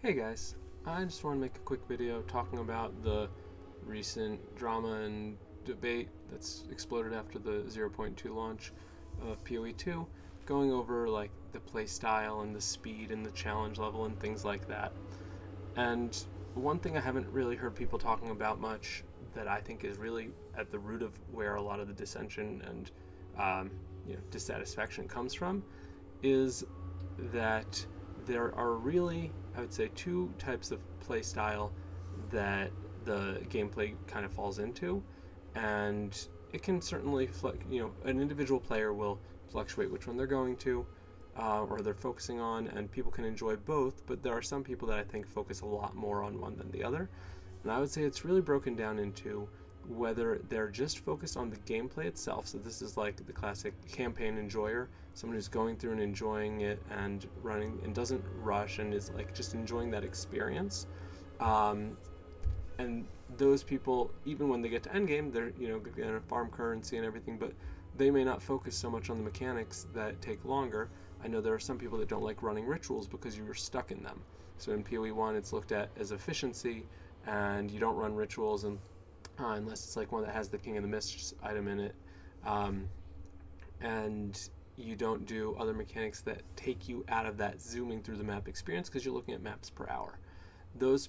Hey guys, I just want to make a quick video talking about the recent drama and debate that's exploded after the 0.2 launch of POE2, going over like the play style and the speed and the challenge level and things like that. And one thing I haven't really heard people talking about much that I think is really at the root of where a lot of the dissension and dissatisfaction comes from is that there are really, I would say, two types of play style that the gameplay kind of falls into, and it can certainly, an individual player will fluctuate which one they're going to, or they're focusing on, and people can enjoy both. But there are some people that I think focus a lot more on one than the other, and I would say it's really broken down into whether they're just focused on the gameplay itself. So this is like the classic campaign enjoyer, someone who's going through and enjoying it and running and doesn't rush and is like just enjoying that experience. And those people, even when they get to endgame, they're going to farm currency and everything, but they may not focus so much on the mechanics that take longer. I know there are some people that don't like running rituals because you're stuck in them. So in POE1, it's looked at as efficiency, and you don't run rituals unless it's like one that has the King of the Mists item in it, and you don't do other mechanics that take you out of that zooming through the map experience because you're looking at maps per hour. Those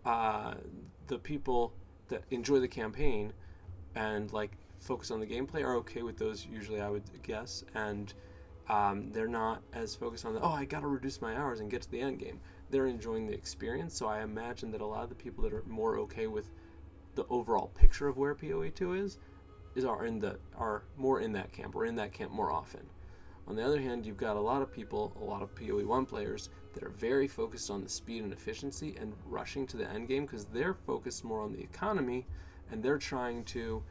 the people that enjoy the campaign and like focus on the gameplay are okay with those usually, I would guess, and they're not as focused on I gotta reduce my hours and get to the end game. They're enjoying the experience. So I imagine that a lot of the people that are more okay with the overall picture of where POE2 are more in that camp, or in that camp more often. On the other hand, you've got a lot of people, a lot of POE1 players that are very focused on the speed and efficiency and rushing to the end game because they're focused more on the economy, and they're trying to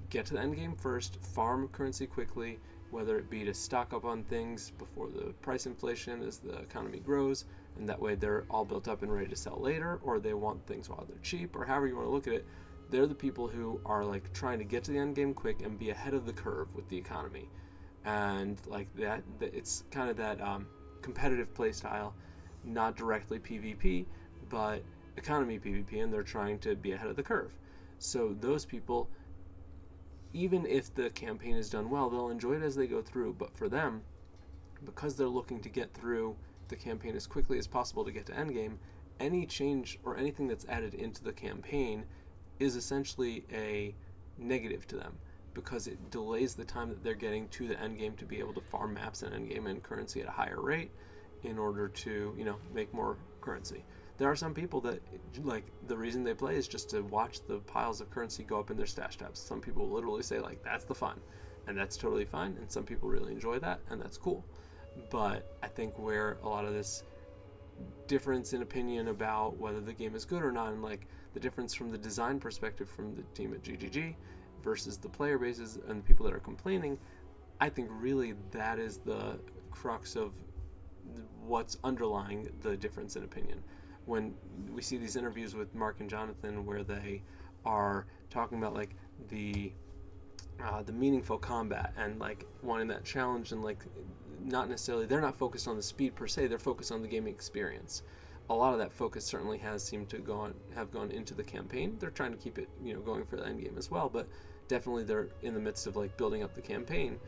get to the end game first, farm currency quickly, whether it be to stock up on things before the price inflation as the economy grows, and that way they're all built up and ready to sell later, or they want things while they're cheap, or however you want to look at it. They're the people who are like trying to get to the end game quick and be ahead of the curve with the economy, and like that it's kind of that competitive play style, not directly PvP, but economy PvP, and they're trying to be ahead of the curve. So those people, even if the campaign is done well, they'll enjoy it as they go through. But for them, because they're looking to get through the campaign as quickly as possible to get to endgame, any change or anything that's added into the campaign is essentially a negative to them, because it delays the time that they're getting to the endgame to be able to farm maps and endgame and currency at a higher rate in order to make more currency. There are some people that like the reason they play is just to watch the piles of currency go up in their stash tabs. Some people literally say like that's the fun, and that's totally fine, and some people really enjoy that, and that's cool. But I think where a lot of this difference in opinion about whether the game is good or not, and like the difference from the design perspective from the team at GGG versus the player bases and the people that are complaining, I think really that is the crux of what's underlying the difference in opinion. When we see these interviews with Mark and Jonathan where they are talking about like the meaningful combat and like wanting that challenge, and like not necessarily, they're not focused on the speed per se, they're focused on the gaming experience. A lot of that focus certainly has seemed to have gone into the campaign. They're trying to keep it going for the end game as well, but definitely they're in the midst of like building up the campaign,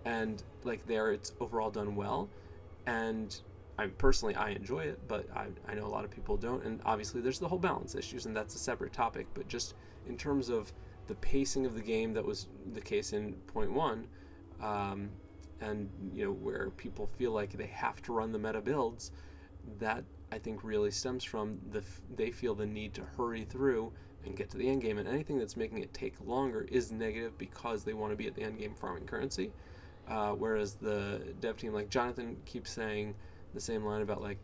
and like there it's overall done well. And I enjoy it, but I know a lot of people don't, and obviously there's the whole balance issues, and that's a separate topic. But just in terms of the pacing of the game, that was the case in point one, and where people feel like they have to run the meta builds, that I think really stems from they feel the need to hurry through and get to the end game, and anything that's making it take longer is negative because they want to be at the end game farming currency. Whereas the dev team, like Jonathan keeps saying the same line about like,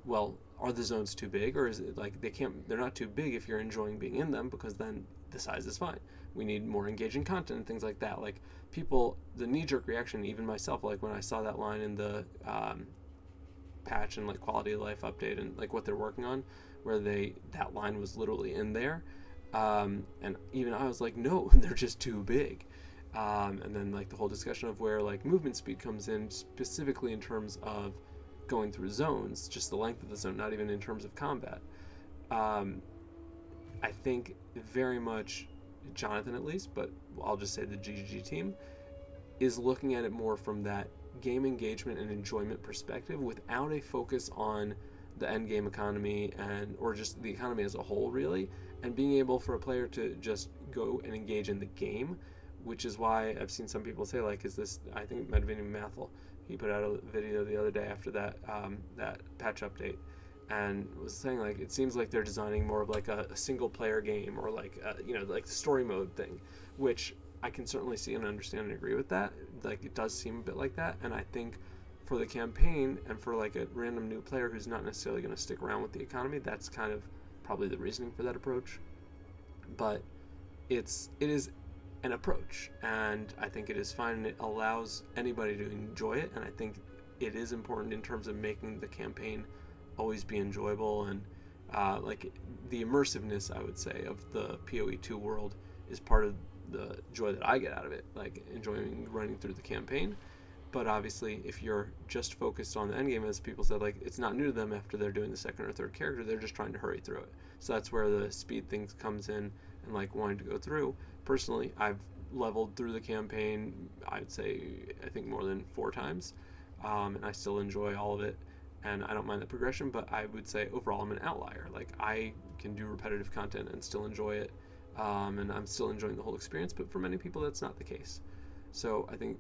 well, are the zones too big, or is it like they're not too big if you're enjoying being in them, because then the size is fine. We need more engaging content and things like that. Like people, the knee-jerk reaction, even myself, like when I saw that line in the patch and like quality of life update and like what they're working on, where that line was literally in there, and even I was like, no, they're just too big. And then like the whole discussion of where like movement speed comes in, specifically in terms of going through zones, just the length of the zone, not even in terms of combat. I think very much Jonathan, at least, but I'll just say the GGG team, is looking at it more from that game engagement and enjoyment perspective without a focus on the end game economy or just the economy as a whole, really, and being able for a player to just go and engage in the game, which is why I've seen some people say, like, is this, I think it might have been Mathel, he put out a video the other day after that that patch update, and was saying, like, it seems like they're designing more of like a single player game, or like like the story mode thing, which I can certainly see and understand and agree with that. Like, it does seem a bit like that, and I think for the campaign and for like a random new player who's not necessarily going to stick around with the economy, that's kind of probably the reasoning for that approach. But it is an approach, and I think it is fine, and it allows anybody to enjoy it, and I think it is important in terms of making the campaign always be enjoyable, and like the immersiveness, I would say, of the POE2 world is part of the joy that I get out of it, like enjoying running through the campaign. But obviously, if you're just focused on the endgame, as people said, like, it's not new to them after they're doing the second or third character, they're just trying to hurry through it. So that's where the speed thing comes in, and like wanting to go through. Personally, I've leveled through the campaign, I'd say, I think more than 4 times, and I still enjoy all of it, and I don't mind the progression, but I would say overall I'm an outlier. Like, I can do repetitive content and still enjoy it, and I'm still enjoying the whole experience, but for many people that's not the case. So I think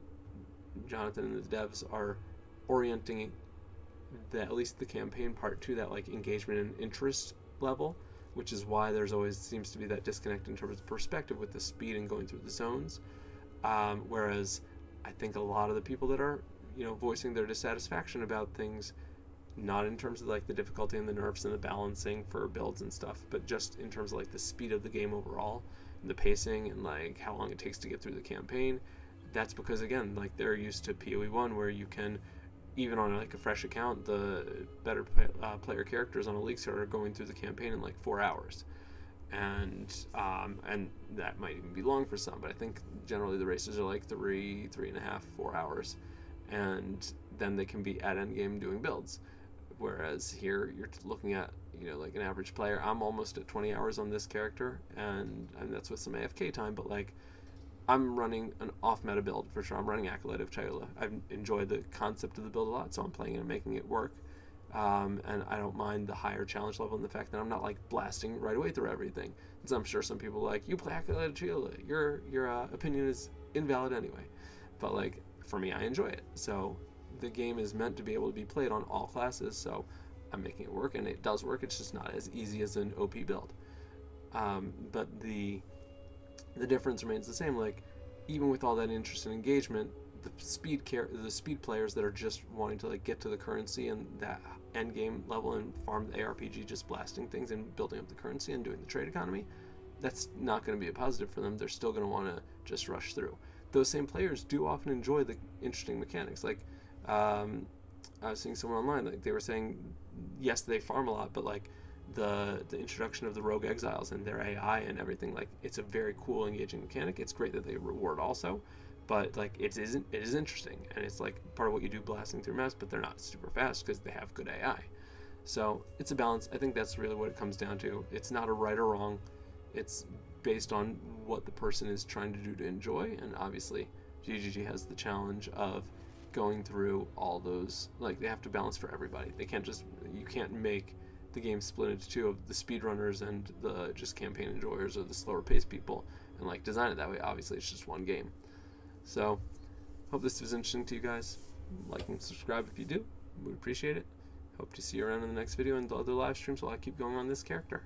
Jonathan and the devs are orienting at least the campaign part to that like engagement and interest level, which is why there's always seems to be that disconnect in terms of perspective with the speed and going through the zones. Whereas I think a lot of the people that are voicing their dissatisfaction about things, not in terms of like the difficulty and the nerfs and the balancing for builds and stuff, but just in terms of like the speed of the game overall, and the pacing, and like how long it takes to get through the campaign. That's because, again, like, they're used to PoE1, where you can, even on like a fresh account, the better player characters on a league server are going through the campaign in like 4 hours, and that might even be long for some, but I think generally the races are like 3.5, 4 hours, and then they can be at endgame doing builds. Whereas here you're looking at like an average player. I'm almost at 20 hours on this character, and that's with some AFK time, but like, I'm running an off-meta build for sure. I'm running Acolyte of Chayula. I've enjoyed the concept of the build a lot, so I'm playing it and making it work. And I don't mind the higher challenge level and the fact that I'm not like blasting right away through everything. So I'm sure some people are like, you play Acolyte of Chayula, your opinion is invalid anyway. But like, for me, I enjoy it. So the game is meant to be able to be played on all classes, so I'm making it work, and it does work. It's just not as easy as an OP build. But the difference remains the same. Like, even with all that interest and engagement, the speed players that are just wanting to like get to the currency and that end game level and farm the ARPG, just blasting things and building up the currency and doing the trade economy, that's not going to be a positive for them. They're still going to want to just rush through. Those same players do often enjoy the interesting mechanics. Like, I was seeing someone online, like, they were saying, yes, they farm a lot, but like, the introduction of the rogue exiles and their AI and everything, like, it's a very cool, engaging mechanic. It's great that they reward also, but like, it is interesting, and it's like part of what you do, blasting through maps, but they're not super fast because they have good AI. So it's a balance. I think that's really what it comes down to. It's not a right or wrong. It's based on what the person is trying to do to enjoy, and obviously GGG has the challenge of going through all those. Like, they have to balance for everybody. You can't make the game split into two of the speedrunners and the just campaign enjoyers, or the slower paced people, and like design it that way. Obviously, it's just one game. So, hope this was interesting to you guys. Like and subscribe if you do. We appreciate it. Hope to see you around in the next video and the other live streams while I keep going on this character.